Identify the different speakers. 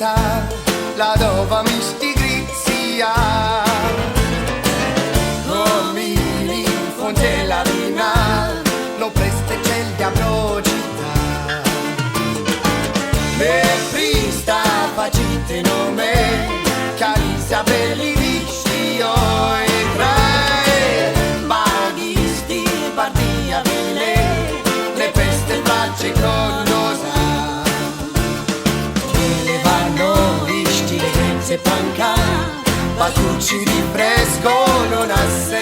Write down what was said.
Speaker 1: vita, la dova mi stigrizia. Non mi rinfonte la vina, lo preste c'è il diavolo città. Me prista facite nome, Calisa belli visti oi tre, maghisti partia vile, le peste facce con nosa. Le vanno visti le senze panca, Batucci di fresco non ha senso.